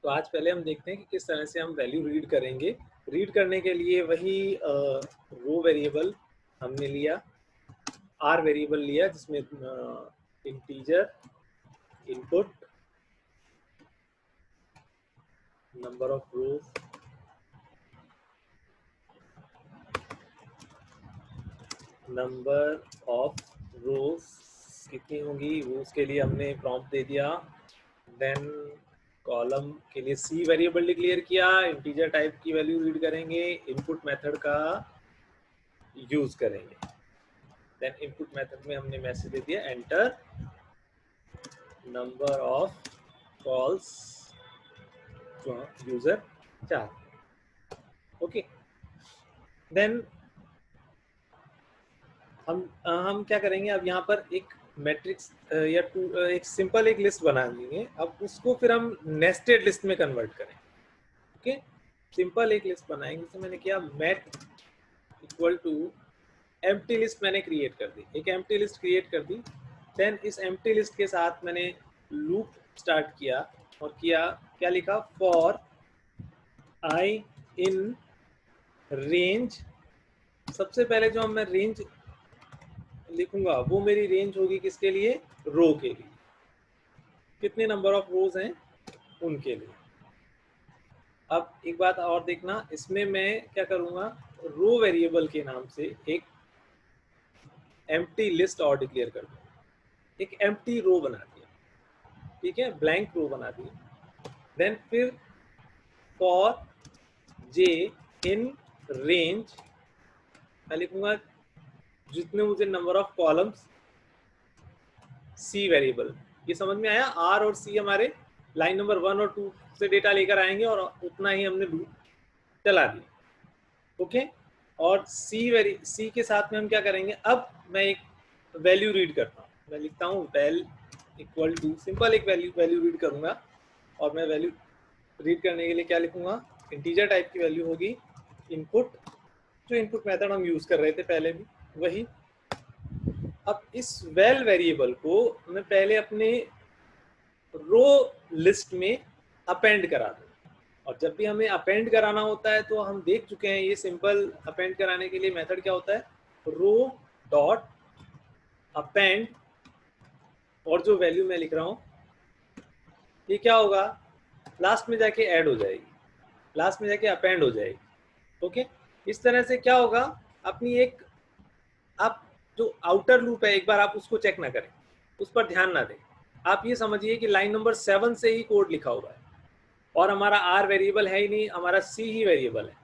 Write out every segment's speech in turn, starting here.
तो आज पहले हम देखते हैं कि किस तरह से हम वैल्यू रीड करेंगे। रीड करने के लिए वही रो वेरिएबल हमने लिया, आर वेरिएबल लिया जिसमें integer input, number of rose, number of रोज कितनी होगी वो उसके लिए हमने प्रॉम्प्ट दे दिया। देन कॉलम के लिए सी वेरिएबल डिक्लेयर किया, इंटीजर टाइप की वैल्यू रीड करेंगे, इनपुट मेथड का यूज करेंगे। देन इनपुट मेथड में हमने मैसेज दे दिया एंटर नंबर ऑफ कॉल्स जो यूजर चाहते। ओके, देन हम क्या करेंगे, अब यहाँ पर एक मैट्रिक्स या एक सिंपल एक लिस्ट बना लेंगे। अब उसको फिर हम नेस्टेड लिस्ट में कन्वर्ट करें। ओके, सिंपल एक लिस्ट बनाएंगे। जैसे मैंने किया mat equal to empty list मैंने क्रिएट कर दी, एक एम्प्टी लिस्ट क्रिएट कर दी। देन इस एम्प्टी लिस्ट के साथ मैंने लूप स्टार्ट किया और किया क्या लिखा, फॉर आई इन रेंज। सबसे पहले जो मैं रेंज लिखूंगा वो मेरी रेंज होगी किसके लिए, रो के लिए। कितने नंबर ऑफ रोज हैं उनके लिए। अब एक बात और देखना, इसमें मैं क्या करूंगा, रो वेरिएबल के नाम से एक एम्प्टी लिस्ट और डिक्लेयर कर दूंगा। एक एम्प्टी रो बना दिया, ठीक है, ब्लैंक रो बना दिया। देन फिर फॉर जे इन रेंज मैं लिखूंगा जितने मुझे number of columns, C variable. ये समझ में आया, आर और सी हमारे लाइन नंबर 1 और 2 से डेटा लेकर आएंगे और उतना ही हमने लूप चला दिया। ओके, और सी के साथ में हम क्या करेंगे, अब मैं एक वैल्यू रीड करता हूँ। मैं लिखता हूँ वेल इक्वल टू, सिंपल एक वैल्यू रीड करूंगा। और मैं वैल्यू रीड करने के लिए क्या लिखूंगा, इंटीजर टाइप की वैल्यू होगी इनपुट, जो इनपुट मेथड हम यूज कर रहे थे पहले भी वही। अब इस वेल वेरिएबल को मैं पहले अपने रो लिस्ट में अपेंड करा दूँ। और जब भी हमें अपेंड कराना होता है तो हम देख चुके हैं, ये सिंपल अपेंड कराने के लिए मेथड क्या होता है, रो डॉट अपेंड, और जो वैल्यू मैं लिख रहा हूँ ये क्या होगा, लास्ट में जाके ऐड हो जाएगी, लास्ट में जाके अपेंड हो जाएगी। ओके, इस तरह से क्या होगा, अपनी एक आप जो आउटर लूप है एक बार आप उसको चेक ना करें, उस पर ध्यान ना दें। आप ये समझिए कि लाइन नंबर 7 से ही कोड लिखा हुआ है और हमारा आर वेरिएबल है ही नहीं, हमारा सी ही वेरिएबल है।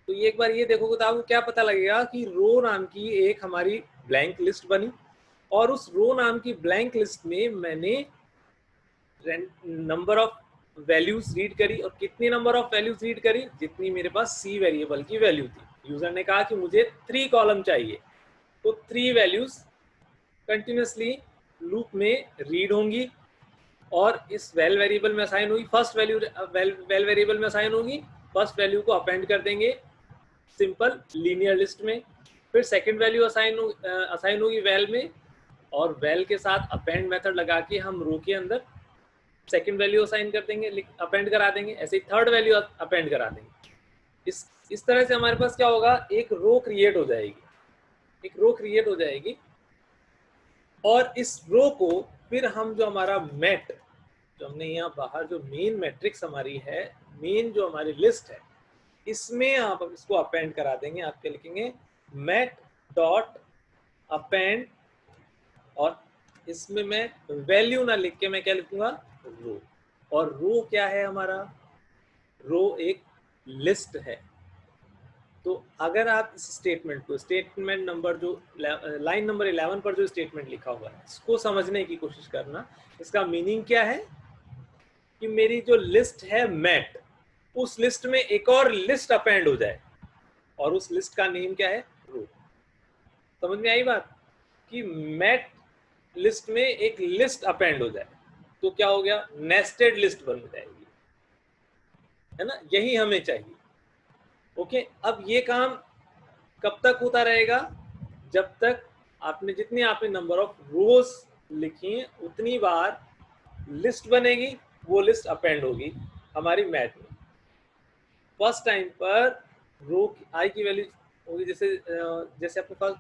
तो ये एक बार ये देखोगे तो आपको क्या पता लगेगा कि रो नाम की एक हमारी ब्लैंक लिस्ट बनी, और उस रो नाम की ब्लैंक लिस्ट में मैंने नंबर ऑफ वैल्यूज रीड करी। और कितनी नंबर ऑफ वैल्यूज रीड करी, जितनी मेरे पास सी वेरिएबल की वैल्यू थी। यूजर ने कहा कि मुझे 3 कॉलम चाहिए, तो 3 वैल्यूज कंटिन्यूसली लूप में रीड होंगी और इस वेल वेरिएबल में असाइन होगी। फर्स्ट वैल्यू वेल वेरिएबल में असाइन होगी, फर्स्ट वैल्यू को अपेंड कर देंगे सिंपल लीनियर लिस्ट में। फिर सेकंड वैल्यू असाइन होगी वेल में, और वेल के साथ अपेंड मेथड लगा के हम रो के अंदर सेकंड वैल्यू असाइन कर देंगे, अपेंड करा देंगे। ऐसे ही थर्ड वैल्यू अपेंड करा देंगे। इस तरह से हमारे पास क्या होगा, एक रो क्रिएट हो जाएगी, एक रो क्रिएट हो जाएगी। और इस रो को फिर हम जो हमारा मैट, जो हमने यहाँ बाहर जो मेन मैट्रिक्स हमारी है, मेन जो हमारी लिस्ट है, इसमें आप इसको अपेंड करा देंगे। आप क्या लिखेंगे, मैट डॉट अपेंड, और इसमें मैं वैल्यू ना लिख के मैं क्या लिखूंगा, रो। और रो क्या है हमारा, रो एक लिस्ट है। तो अगर आप इस स्टेटमेंट को, स्टेटमेंट नंबर जो लाइन नंबर 11 पर जो स्टेटमेंट लिखा हुआ है, इसको समझने की कोशिश करना। इसका मीनिंग क्या है कि मेरी जो लिस्ट है मैट, उस लिस्ट में एक और लिस्ट अपेंड हो जाए, और उस लिस्ट का नेम क्या है, रो। समझ में आई बात, कि मैट लिस्ट में एक लिस्ट अपेंड हो जाए तो क्या हो गया, नेस्टेड लिस्ट बन जाएगी, है ना, यही हमें चाहिए। ओके, अब ये काम कब तक होता रहेगा, जब तक आपने जितनी आपने नंबर ऑफ रोज लिखी है उतनी बार लिस्ट बनेगी, वो लिस्ट अपेंड होगी। हमारी मैट में फर्स्ट टाइम पर रो आई की वैल्यू होगी, जैसे अपने पास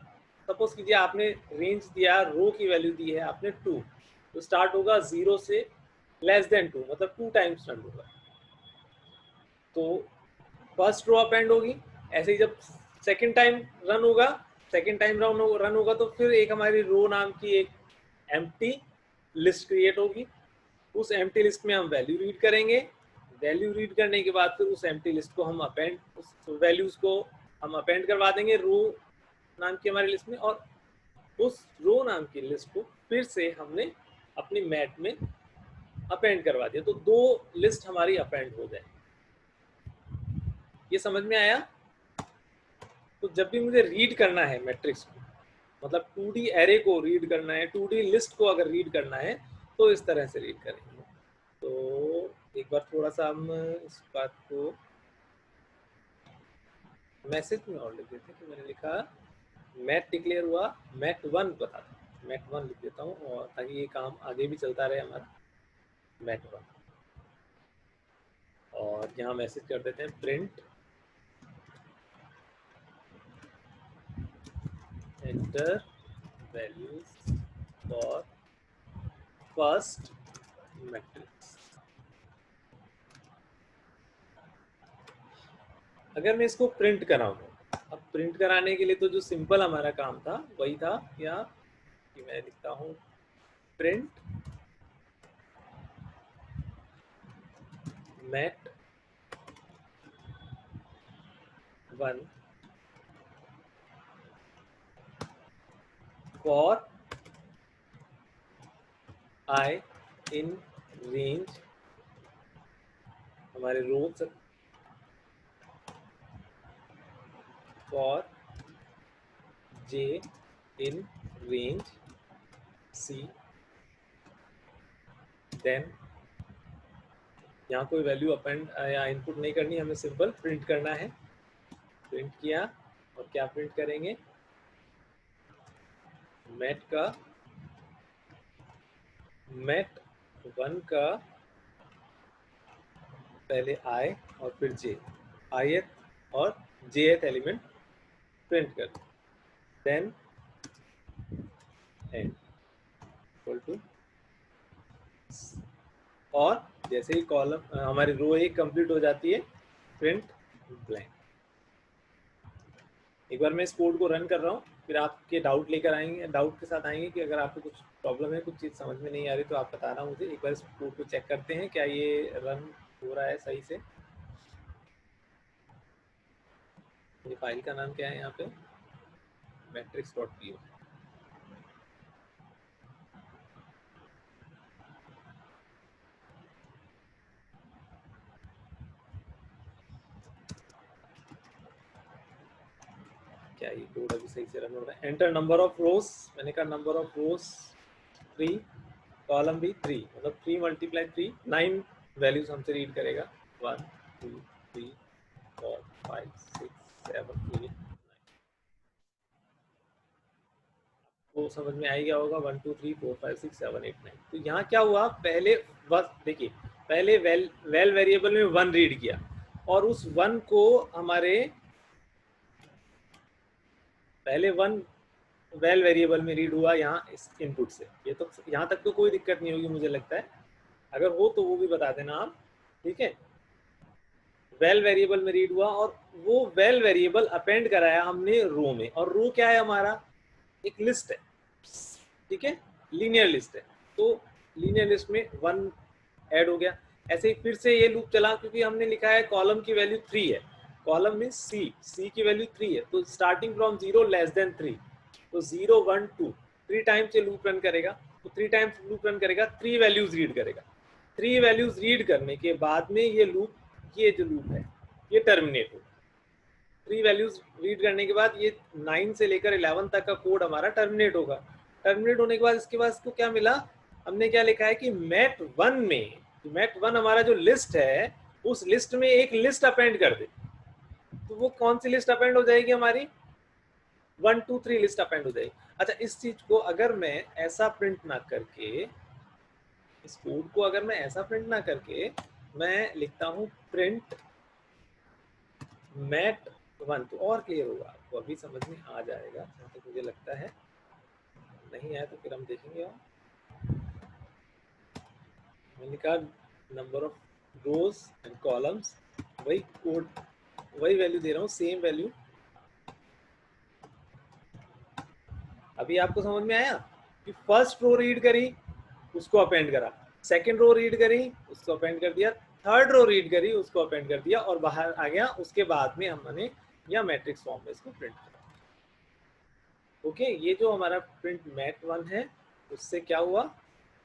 सपोज कीजिए आपने रेंज दिया, रो की वैल्यू दी है आपने 2, तो स्टार्ट होगा 0 से लेस देन 2, मतलब 2 टाइम्स रन होगा। तो फर्स्ट रो अपेंड होगी। ऐसे ही जब सेकंड टाइम रन होगा, रन होगा तो फिर एक हमारी रो नाम की एक एम्प्टी लिस्ट क्रिएट होगी। उस एम्प्टी लिस्ट में हम वैल्यू रीड करेंगे। वैल्यू रीड करने के बाद फिर उस एम्प्टी लिस्ट को हम अपेंड, उस वैल्यूज को हम अपेंड करवा देंगे रो नाम की हमारी लिस्ट में, और उस रो नाम की लिस्ट को फिर से हमने अपनी मैट में अपेंड करवा दिया, तो 2 लिस्ट हमारी अपेंड हो जाए। ये समझ में आया? तो जब भी मुझे रीड करना है मैट्रिक्स को, मतलब 2D एरे को रीड करना है, 2D लिस्ट को अगर रीड करना है तो इस तरह से रीड करेंगे। तो एक बार थोड़ा सा हम इस बात को मैसेज में और लिख देते हैं कि मैंने लिखा मैट डिक्लेयर हुआ, मैट 1 बता दो, मैट 1 लिख देता हूँ, और ताकि ये काम आगे भी चलता रहे हमारा मैट 1। और यहाँ मैसेज कर देते हैं print enter values for first matrix. अगर मैं इसको प्रिंट कराऊं, अब प्रिंट कराने के लिए तो जो सिंपल हमारा काम था वही था क्या कि मैं लिखता हूं print mat 1 for i in range, हमारे rows for j in range C, then यहाँ कोई वैल्यू अपेंड या इनपुट नहीं करनी, हमें सिंपल प्रिंट करना है। प्रिंट किया और क्या प्रिंट करेंगे, मैट 1 का पहले आई और फिर जे, ith और jth एलिमेंट प्रिंट कर, देन एंड इक्वल टू, और जैसे ही कॉलम हमारी रो एक कंप्लीट हो जाती है प्रिंट ब्लैंक। एक बार मैं इस कोड को रन कर रहा हूँ, फिर आपके डाउट लेकर आएंगे, डाउट के साथ आएंगे कि अगर आपको कुछ प्रॉब्लम है, कुछ चीज़ समझ में नहीं आ रही तो आप बताना मुझे। एक बार इस कोड को चेक करते हैं क्या ये रन हो रहा है सही से। ये फाइल का नाम क्या है यहाँ पे, matrix.py। क्या ये कोड अभी सही से रन हो रहा है? एंटर नंबर ऑफ रोज, मैंने कहा नंबर ऑफ रोज 3, कॉलम भी 3, मतलब 3 × 3 9 वैल्यूज हमसे रीड करेगा, 1 2 3 4 5 6 7 8 9। वो समझ में आ गया होगा 1 2 3 4 5 6 7 8 9। तो यहाँ क्या हुआ, पहले बस देखिए, पहले वेल वेरिएबल में 1 रीड किया, और उस 1 को हमारे पहले 1 वेल वेरिएबल में रीड हुआ यहाँ इस इनपुट से। ये तो यहाँ तक तो कोई दिक्कत नहीं होगी मुझे लगता है, अगर हो तो वो भी बता देना आप, ठीक है। वेल वेरिएबल में रीड हुआ और वो वेल वेरिएबल अपेंड कराया हमने रो में, और रो क्या है हमारा, एक लिस्ट है, ठीक है, लीनियर लिस्ट है। तो लीनियर लिस्ट में 1 ऐड हो गया। ऐसे ही फिर से ये लूप चला, क्योंकि हमने लिखा है कॉलम की वैल्यू 3 है, कॉलम में सी की वैल्यू 3 है, तो स्टार्टिंग फ्रॉम 0 लेस देन 3, तो 0 1 2 3 टाइम्स ये लूप रन करेगा। तो 3 टाइम्स लूप रन करेगा, 3 वैल्यूज रीड करेगा। 3 वैल्यूज रीड करने के बाद में ये लूप, ये जो लूप है ये टर्मिनेट होगा। 3 वैल्यूज रीड करने के बाद ये 9 से लेकर 11 तक का कोड हमारा टर्मिनेट होगा। टर्मिनेट होने के बाद इसके बाद इसको क्या मिला, हमने क्या लिखा है कि मैट 1 में, मैट 1 हमारा जो लिस्ट है उस लिस्ट में एक लिस्ट अपेंड कर दे। तो वो कौन सी लिस्ट अपेंड हो जाएगी हमारी, 1 2 3 लिस्ट अपेंड हो जाएगी। अच्छा, इस चीज को अगर मैं ऐसा प्रिंट ना करके, इस कोड को अगर मैं ऐसा प्रिंट ना करके मैं लिखता हूँ प्रिंट मैट 1, तो और क्लियर होगा आपको, अभी समझ में आ जाएगा जहाँ तक मुझे लगता है। नहीं आया तो फिर हम देखेंगे। और मैंने लिखा number of rose and columns, वही कोड, वही वैल्यू दे रहा हूँ, सेम वैल्यू। अभी आपको समझ में आया कि फर्स्ट रो रीड करी, उसको अपेंड करा, सेकंड रो रीड करी, उसको अपेंड कर दिया, थर्ड रो रीड करी, उसको अपेंड कर दिया और बाहर आ गया। उसके बाद में हमने या मैट्रिक्स फॉर्म में इसको प्रिंट करा। ओके, ये जो हमारा प्रिंट मैट 1 है, उससे क्या हुआ,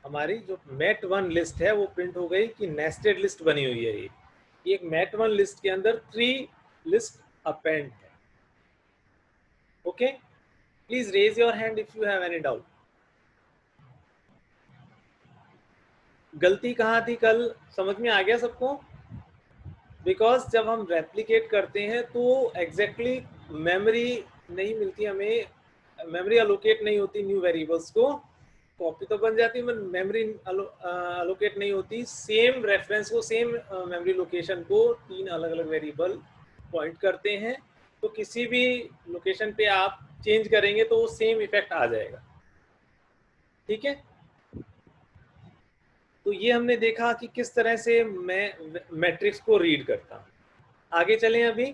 हमारी जो मैट 1 लिस्ट है वो प्रिंट हो गई कि नेस्टेड लिस्ट बनी हुई है। ये एक मैट 1 लिस्ट के अंदर 3 लिस्ट अपेंड है। Okay, please raise your hand if you have any doubt. गलती कहाँ थी कल, समझ में आ गया सबको? बिकॉज जब हम रेप्लिकेट करते हैं तो एग्जैक्टली मेमोरी नहीं मिलती हमें, मेमोरी अलोकेट नहीं होती न्यू वेरिएबल्स को। कॉपी तो बन जाती है, मेमोरी अलोकेट नहीं होती। सेम रेफरेंस को, सेम मेमोरी लोकेशन को 3 अलग अलग वेरिएबल पॉइंट करते हैं, तो किसी भी लोकेशन पे आप चेंज करेंगे तो वो सेम इफेक्ट आ जाएगा। ठीक है, तो ये हमने देखा कि किस तरह से मैं मैट्रिक्स को रीड करता हूँ। आगे चलें, अभी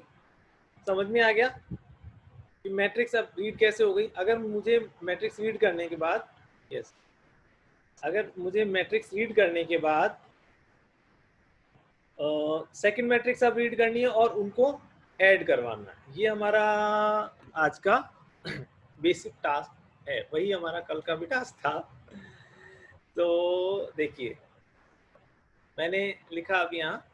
समझ में आ गया कि मैट्रिक्स अब रीड कैसे हो गई। अगर मुझे मैट्रिक्स रीड करने के बाद, यस, अगर मुझे मैट्रिक्स रीड करने के बाद सेकंड मैट्रिक्स अब रीड करनी है और उनको ऐड करवाना है, ये हमारा आज का बेसिक टास्क है, वही हमारा कल का भी टास्क था। तो देखिए, मैंने लिखा अब यहाँ,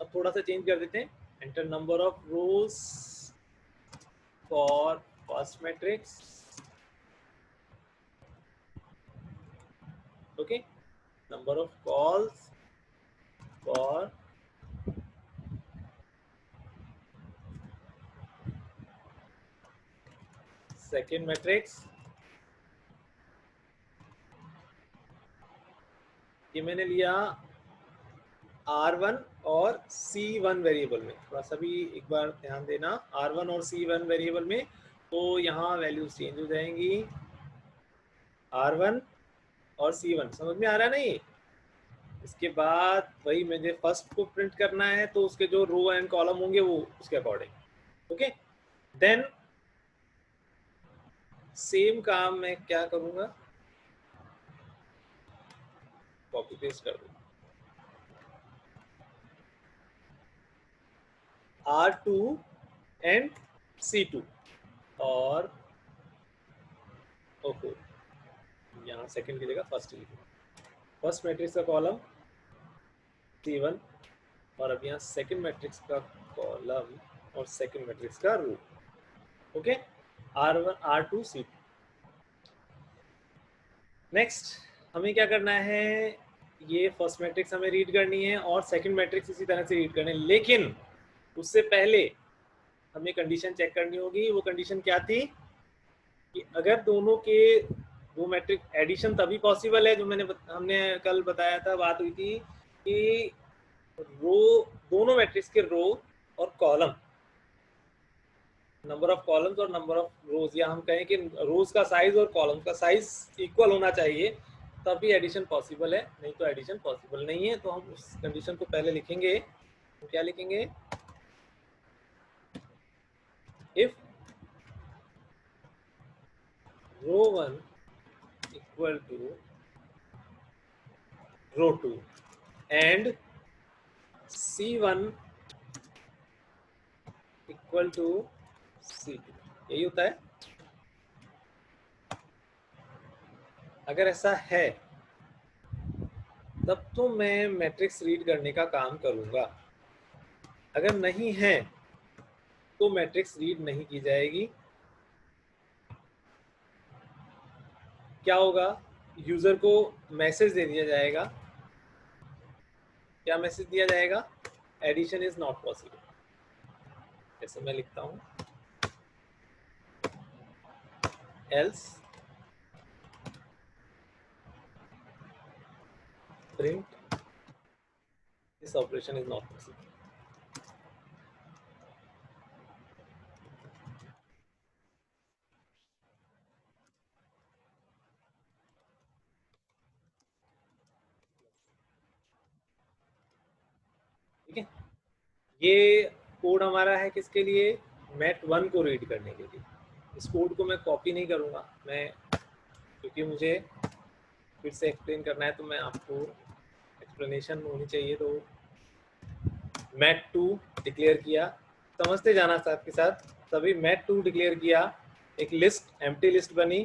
अब थोड़ा सा चेंज कर देते हैं। Enter number of rose for first matrix, okay, number of calls for second matrix. ये मैंने लिया R1 और C1 वेरिएबल में, थोड़ा सा भी एक बार ध्यान देना, R1 और C1 वेरिएबल में, तो यहाँ वैल्यूज चेंज हो जाएंगी। R1 और C1 समझ में आ रहा है नहीं? इसके बाद वही मुझे फर्स्ट को प्रिंट करना है, तो उसके जो रो एंड कॉलम होंगे वो उसके अकॉर्डिंग। ओके, देन सेम काम मैं क्या करूंगा, कॉपी पेस्ट कर दूंगा। R2 एंड C2 और ओके, यहाँ सेकंड की जगह फर्स्ट लिखूंगा। फर्स्ट मैट्रिक्स का कॉलम C1 और अब यहाँ सेकंड मैट्रिक्स का कॉलम और सेकंड मैट्रिक्स का रो। Okay, R1 R2 C2। Next हमें क्या करना है, ये फर्स्ट मैट्रिक्स हमें रीड करनी है और सेकंड मैट्रिक्स इसी तरह से रीड करनी है, लेकिन उससे पहले हमें कंडीशन चेक करनी होगी। वो कंडीशन क्या थी कि अगर दोनों के दो मैट्रिक्स एडिशन तभी पॉसिबल है, जो हमने कल बताया था, बात हुई थी कि रो, दोनों मैट्रिक्स के रो और कॉलम, नंबर ऑफ कॉलम्स और नंबर ऑफ रोज, या हम कहें कि रोज का साइज और कॉलम का साइज इक्वल होना चाहिए, तभी एडिशन पॉसिबल है, नहीं तो एडिशन पॉसिबल नहीं है। तो हम उस कंडीशन को पहले लिखेंगे, तो क्या लिखेंगे, if row 1 equal to row 2 and C1 equal to C2, यही होता है। अगर ऐसा है तब तो मैं मैट्रिक्स रीड करने का काम करूंगा, अगर नहीं है तो मैट्रिक्स रीड नहीं की जाएगी। क्या होगा, यूजर को मैसेज दे दिया जाएगा। क्या मैसेज दिया जाएगा, एडिशन इज नॉट पॉसिबल। जैसे मैं लिखता हूं, else print this operation is not possible. ठीक है, ये कोड हमारा है किसके लिए, मैट 1 को रीड करने के लिए। इस कोड को मैं कॉपी नहीं करूँगा, मैं क्योंकि मुझे फिर से एक्सप्लेन करना है तो मैं आपको एक्सप्लेनेशन होनी चाहिए। तो मैट 2 डिक्लेयर किया, समझते जाना साथ के साथ। तभी मैट 2 डिक्लेयर किया, एक लिस्ट एम्प्टी लिस्ट बनी,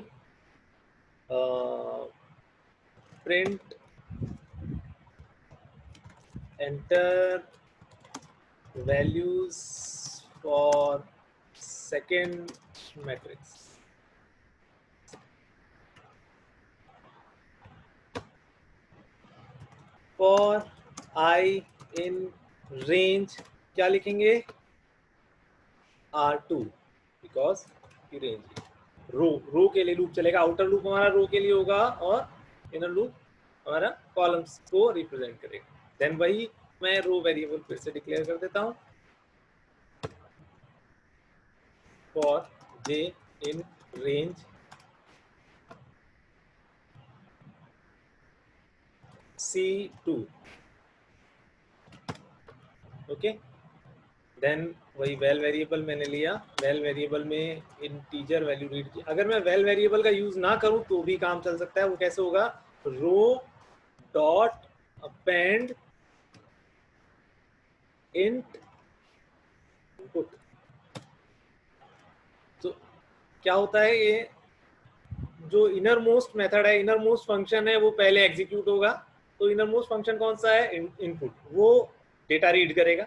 print enter values for second matrix. For i in range क्या लिखेंगे, R2 बिकॉज की रेंज रो के लिए लूप चलेगा, आउटर लूप हमारा रो के लिए होगा और इनर लूप हमारा कॉलम्स को रिप्रेजेंट करेगा। देन वही मैं रो वेरिएबल फिर से डिक्लेयर कर देता हूँ, for j in range C2। Okay, then वही वेल वेरिएबल मैंने लिया, वेल वेरिएबल में इंटीजर वैल्यू रीड की। अगर मैं वेल वेरिएबल का यूज ना करूं तो भी काम चल सकता है। वो कैसे होगा, रो डॉट अपेंड इंट इनपुट। तो क्या होता है, ये जो इनर मोस्ट मेथड है, इनर मोस्ट फंक्शन है, वो पहले एग्जीक्यूट होगा। तो इनर मोस्ट फंक्शन कौन सा है, इनपुट, वो डेटा रीड करेगा,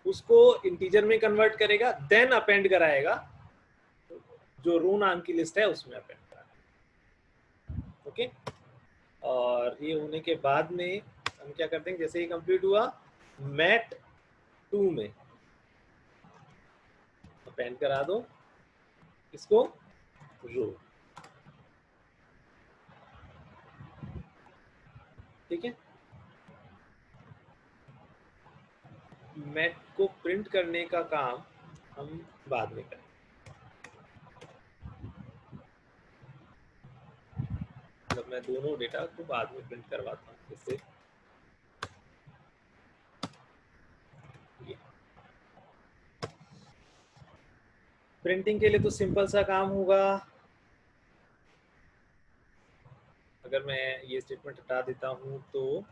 उसको इंटीजर में कन्वर्ट करेगा, देन अपेंड कराएगा जो रो नाम की लिस्ट है उसमें अपेंड कराएगा। ओके, और ये होने के बाद में हम क्या करते हैं, जैसे ही कंप्लीट हुआ मैट 2 में अपेंड करा दो इसको रो। ठीक है, मैट को प्रिंट करने का काम हम बाद में करें, मतलब मैं दोनों डेटा को बाद में प्रिंट करवाता हूँ। जैसे प्रिंटिंग के लिए तो सिंपल सा काम होगा, अगर मैं ये स्टेटमेंट हटा देता हूँ तो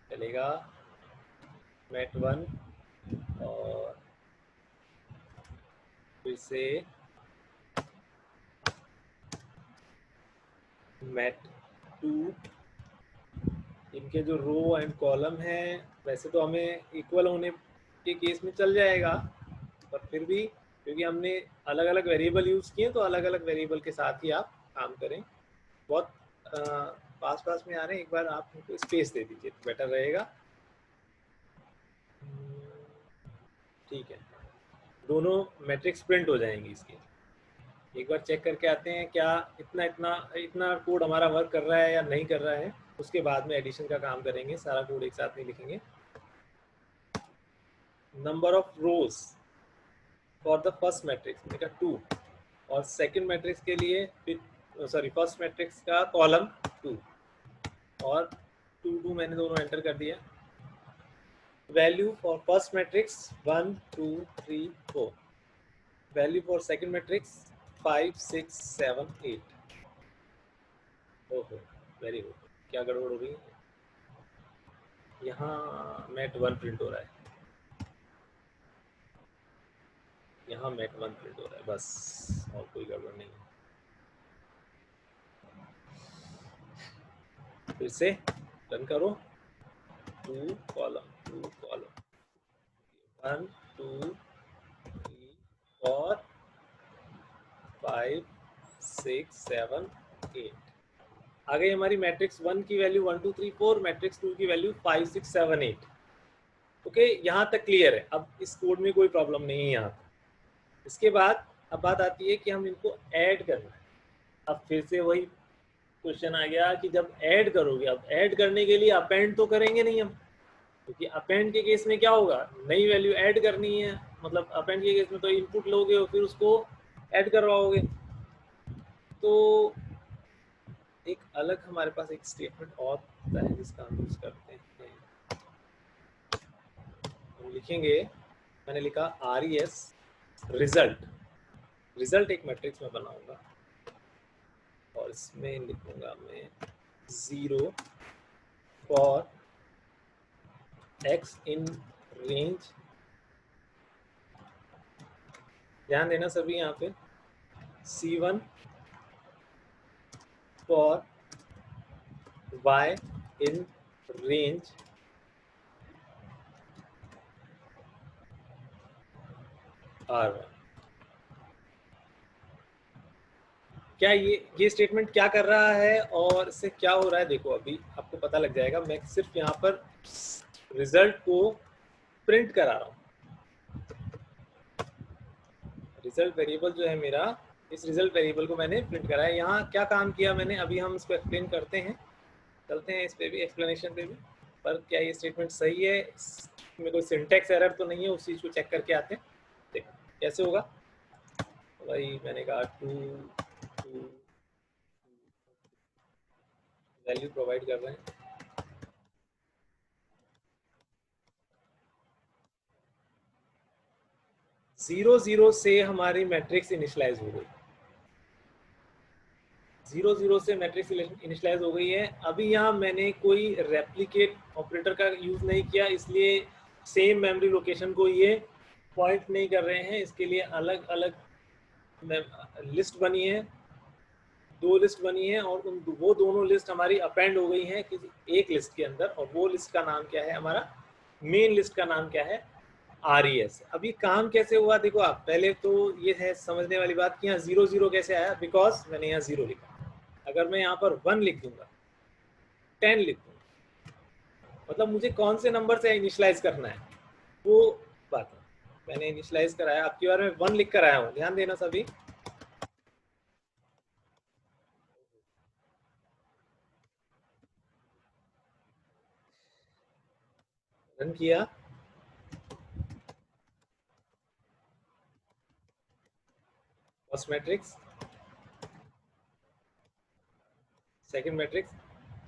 चलेगा, मैट 1 और फिर से मैट 2, इनके जो रो एंड कॉलम है वैसे तो हमें इक्वल होने के केस में चल जाएगा, पर फिर भी क्योंकि हमने अलग अलग वेरिएबल यूज़ किए तो अलग अलग वेरिएबल के साथ ही आप काम करें। बहुत पास पास में आ रहे हैं, एक बार आप उनको स्पेस दे दीजिए तो बेटर रहेगा। ठीक है, दोनों मैट्रिक्स प्रिंट हो जाएंगी इसकी। एक बार चेक करके आते हैं क्या इतना इतना इतना कोड हमारा वर्क कर रहा है या नहीं कर रहा है, उसके बाद में एडिशन का काम करेंगे, सारा कोड एक साथ नहीं लिखेंगे। Number of rose for the first matrix देखा 2, और सेकंड मैट्रिक्स के लिए सॉरी फर्स्ट मैट्रिक्स का कॉलम 2 और 2 2 मैंने दोनों एंटर कर दिया। Value for first matrix 1 2 3 4, value for second matrix 5 6 7 8। ओहो वेरी गुड, क्या गड़बड़ हो रही है, यहाँ मैट 1 प्रिंट हो रहा है, यहाँ मैट 1 प्रिंट हो रहा है बस, और कोई गड़बड़ नहीं है। फिर से रन करो, 2 कॉलम 2 कॉलम 1 2 3 4 5 6 7 8। आ गई हमारी मैट्रिक्स 1 की वैल्यू 1 2 3 4, मैट्रिक्स 2 की वैल्यू 5 6 7 8। ओके, यहाँ तक क्लियर है, अब इस कोड में कोई प्रॉब्लम नहीं है यहाँ तक। इसके बाद अब बात आती है कि हम इनको ऐड करना है। अब फिर से वही क्वेश्चन आ गया कि जब ऐड करोगे, अब ऐड करने के लिए अपेंड तो करेंगे नहीं हम, क्योंकि अपेंड के केस में क्या होगा, नई वैल्यू ऐड करनी है, मतलब अपेंड के केस में तो इनपुट लोगे और फिर उसको ऐड करवाओगे। तो एक अलग हमारे पास एक स्टेटमेंट और होता है जिसका हम यूज करते हैं, हम लिखेंगे, मैंने लिखा RES रिजल्ट। रिजल्ट एक मैट्रिक्स में बनाऊंगा और इसमें लिखूंगा मैं 0 फॉर x इन रेंज, ध्यान देना सभी यहाँ पे, C1 for y in range R1। क्या ये स्टेटमेंट क्या कर रहा है और इससे क्या हो रहा है, देखो अभी आपको पता लग जाएगा। मैं सिर्फ यहाँ पर रिजल्ट को प्रिंट करा रहा हूँ। रिजल्ट वेरिएबल जो है मेरा, इस रिजल्ट वेरिएबल को मैंने प्रिंट करा है। यहाँ क्या काम किया मैंने, अभी हम इसको एक्सप्लेन करते हैं, चलते हैं इस पे भी, एक्सप्लेनेशन पे भी। पर क्या ये स्टेटमेंट सही है, इसमें कोई सिंटैक्स एरर तो नहीं है, उस चीज़ को चेक करके आते हैं। देखो कैसे होगा, वही मैंने कहा टू वैल्यू प्रोवाइड कर रहे हैं। 0 से हमारी मैट्रिक्स इनिशियलाइज हो गई, 0 से मैट्रिक्स इनिशियलाइज हो गई है। अभी यहाँ मैंने कोई रेप्लिकेट ऑपरेटर का यूज नहीं किया, इसलिए सेम मेमोरी लोकेशन को ये पॉइंट नहीं कर रहे हैं। इसके लिए अलग अलग लिस्ट बनी है, 2 लिस्ट बनी है, और वो दोनों लिस्ट हमारी अपेंड हो गई हैं किसी एक लिस्ट के अंदर, और वो लिस्ट का नाम क्या है, हमारा मेन लिस्ट का नाम क्या है, RES। अभी काम कैसे हुआ देखो आप, पहले तो ये है समझने वाली बात कि यहाँ 0 कैसे आया, बिकॉज मैंने यहाँ 0 लिखा। अगर मैं यहाँ पर 1 लिख दूंगा, 10 लिख दूंगा, मतलब मुझे कौन से नंबर से इनिशियलाइज करना है वो बात है। मैंने इनिशियलाइज कराया, अब की बार मैं 1 लिख कर आया हूँ, ध्यान देना सभी। रन किया, फर्स्ट मैट्रिक्स, सेकंड मैट्रिक्स।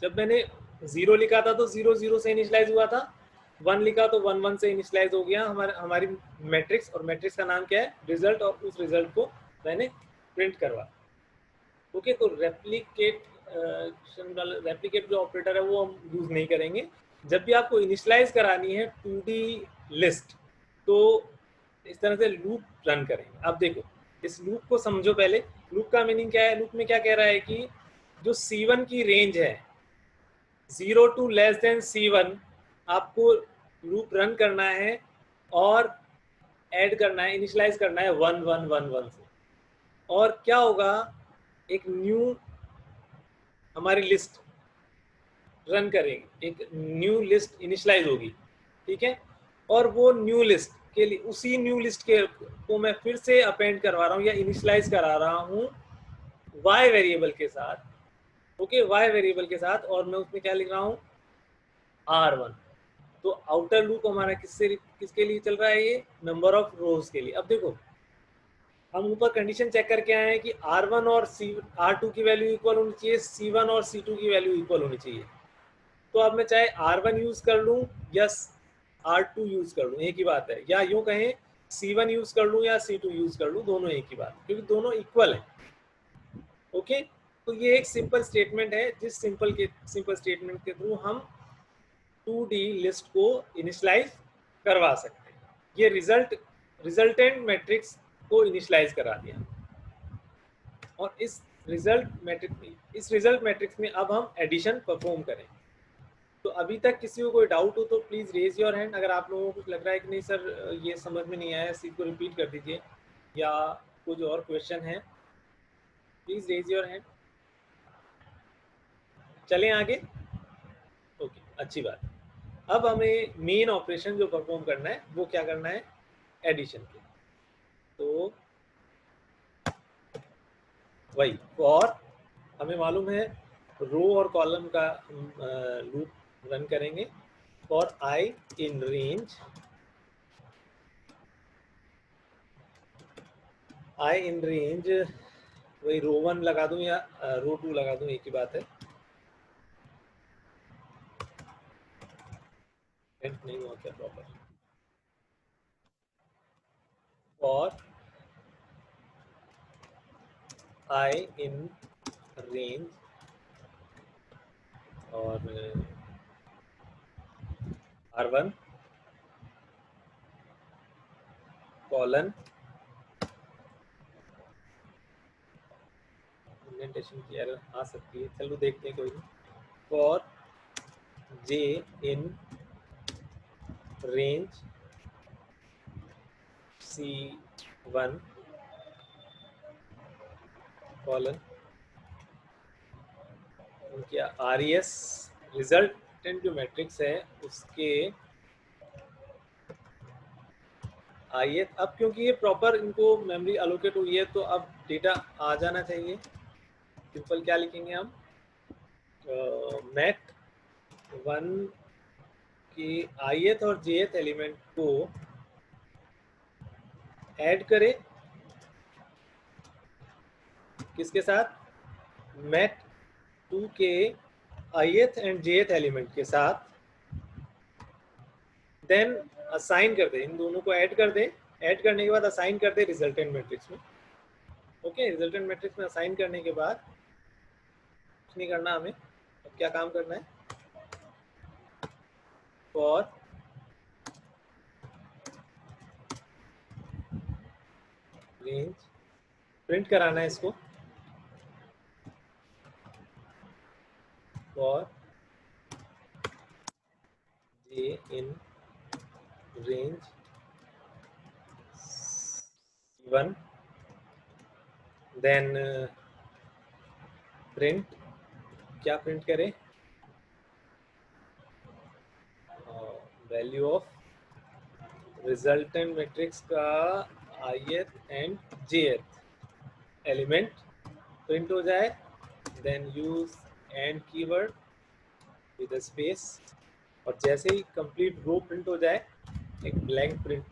जब मैंने 0 लिखा था तो 0 से इनिशियलाइज हुआ था, 1 लिखा तो 1 से इनिशियलाइज हो गया हमारी मैट्रिक्स, और मैट्रिक्स का नाम क्या है, रिजल्ट, और उस रिजल्ट को मैंने प्रिंट करवा। ओके, तो रेप्लिकेट जो ऑपरेटर है वो हम यूज नहीं करेंगे। जब भी आपको इनिशियलाइज करानी है 2D लिस्ट, तो इस तरह से लूप रन करेंगे। अब देखो इस लूप को समझो पहले। लूप का मीनिंग क्या है, लूप में क्या कह रहा है कि जो C1 की रेंज है 0 to less than C1, आपको लूप रन करना है और ऐड करना है, इनिशियलाइज करना है 1 1 1 1 से। और क्या होगा, एक न्यू हमारी लिस्ट रन करेंगे, एक न्यू लिस्ट इनिशियलाइज होगी, ठीक है। और वो न्यू लिस्ट के लिए, उसी न्यू लिस्ट के को मैं फिर से अपेंड करवा रहा हूँ या इनिशियलाइज करा रहा हूँ y वेरिएबल के साथ, ओके, y वेरिएबल के साथ। और मैं उसमें क्या लिख रहा हूँ, R1। तो आउटर लूप हमारा किसके लिए चल रहा है, ये नंबर ऑफ रोज के लिए। अब देखो हम ऊपर कंडीशन चेक करके आए हैं कि R1 और R2 की वैल्यू इक्वल होनी चाहिए, C1 और C2 की वैल्यू इक्वल होनी चाहिए। तो अब मैं चाहे R1 यूज कर लूँ या R2 यूज कर लूँ, एक ही बात है, या यूँ कहें C1 यूज कर लूँ या C2 यूज कर लूँ, दोनों एक ही बात, क्योंकि दोनों इक्वल है। ओके, तो ये एक सिंपल स्टेटमेंट है, जिस सिंपल स्टेटमेंट के थ्रू हम 2D लिस्ट को इनिशियलाइज करवा सकते हैं। ये रिजल्टेंट मैट्रिक्स को इनिशियलाइज करा दिया, और इस रिजल्ट मैट्रिक्स में अब हम एडिशन परफॉर्म करें। तो अभी तक किसी को कोई डाउट हो तो प्लीज रेज योर हैंड। अगर आप लोगों को कुछ लग रहा है कि नहीं सर ये समझ में नहीं आया, इसी को रिपीट कर दीजिए, या कुछ और क्वेश्चन है, प्लीज रेज योर हैंड। चलें आगे, ओके, अच्छी बात। अब हमें मेन ऑपरेशन जो परफॉर्म करना है वो क्या करना है, एडिशन के। तो वही, और हमें मालूम है रो और कॉलम का लूप रन करेंगे, for i in range, I in range वही रो 1 लगा दूं या रो 2 लगा दूं, एक ही बात है। नहीं हुआ क्या proper? For i in range और R1 कॉलन इंडेंटेशन की एरर आ सकती है, चलो देखते हैं, कोई नहीं। For J in range C1 colon क्या RES रिजल्टेंट जो मैट्रिक्स है उसके ith, अब क्योंकि ये प्रॉपर इनको मेमोरी अलोकेट हुई है तो अब डेटा आ जाना चाहिए। सिंपल क्या लिखेंगे हम, मैट 1 के ith और jth एलिमेंट को ऐड करें किसके साथ, मैट 2 के ith एंड jth एलिमेंट के साथ, देन असाइन कर दे, इन दोनों को ऐड कर दे, ऐड करने के बाद असाइन कर दे रिजल्टेंट मैट्रिक्स में। ओके, रिजल्टेंट मैट्रिक्स में असाइन करने के बाद कुछ नहीं करना हमें, अब क्या काम करना है, फॉर रेंज प्रिंट कराना है इसको, for J in range C1 then print, क्या प्रिंट करें, वैल्यू ऑफ रिजल्टेंट मैट्रिक्स का ith and jth element print हो जाए, then use end keyword with a space, और जैसे ही कंप्लीट रो प्रिंट हो जाए एक blank print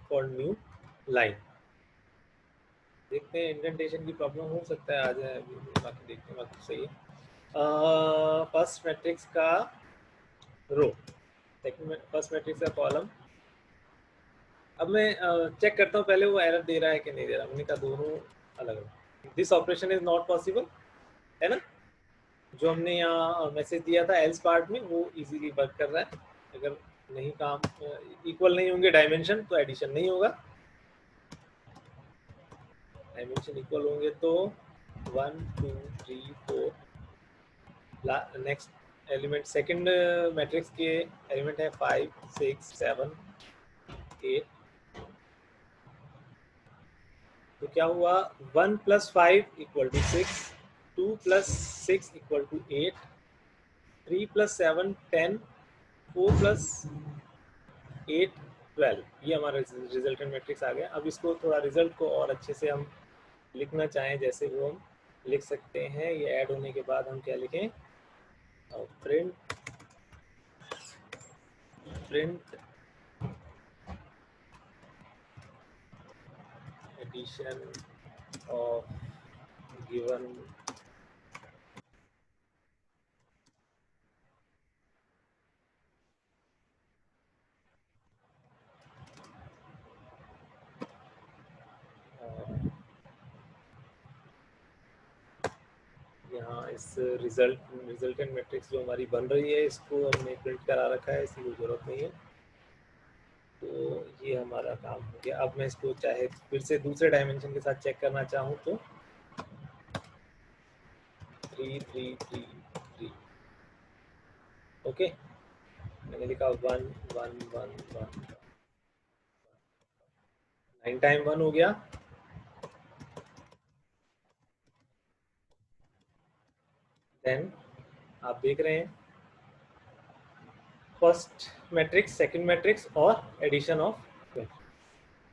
for new line. देखते हैं, इंडेंटेशन की प्रॉब्लम हो सकता है आ जाए अभी, बाकी देखते हैं, बाकी सही है। फर्स्ट मैट्रिक्स का रो, सेकंड फर्स्ट मैट्रिक्स का कॉलम। अब मैं चेक करता हूँ पहले वो एरर दे रहा है कि नहीं दे रहा, हमने कहा दोनों अलग अलग, this operation is not possible, है ना, जो हमने यहाँ मैसेज दिया था एल्स पार्ट में वो इजीली वर्क कर रहा है। अगर नहीं काम इक्वल नहीं होंगे डायमेंशन तो एडिशन नहीं होगा, डायमेंशन इक्वल होंगे तो 1 2 3 4, नेक्स्ट एलिमेंट सेकंड मैट्रिक्स के एलिमेंट है 5 6 7 8, तो क्या हुआ, 1 + 5 = 6, 2 + 6 = 8, 3 + 7 10, 4 + 8 12, ये हमारा रिजल्टेंट मैट्रिक्स आ गया। अब इसको थोड़ा रिजल्ट को और अच्छे से हम लिखना चाहें जैसे वो हम लिख सकते हैं, ये ऐड होने के बाद हम क्या लिखें, प्रिंट एडिशन ऑफ गिवन यहाँ इस रिजल्टेंट मैट्रिक्स जो हमारी बन रही है इसको हमने प्रिंट करा रखा है, इसकी कोई ज़रूरत नहीं है, तो ये हमारा काम हो गया। अब मैं इसको चाहे फिर से दूसरे डायमेंशन के साथ चेक करना चाहूँ तो 3 3 3 3, ओके, मैंने लिखा 1 1 1 1, 9 टाइम 1 हो गया, देन आप देख रहे हैं फर्स्ट मैट्रिक्स सेकंड मैट्रिक्स और एडिशन ऑफ,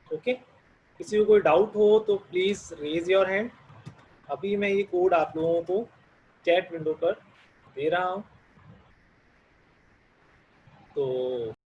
ओके। किसी को कोई डाउट हो तो प्लीज रेज योर हैंड, अभी मैं ये कोड आप लोगों को चैट विंडो पर दे रहा हूँ, तो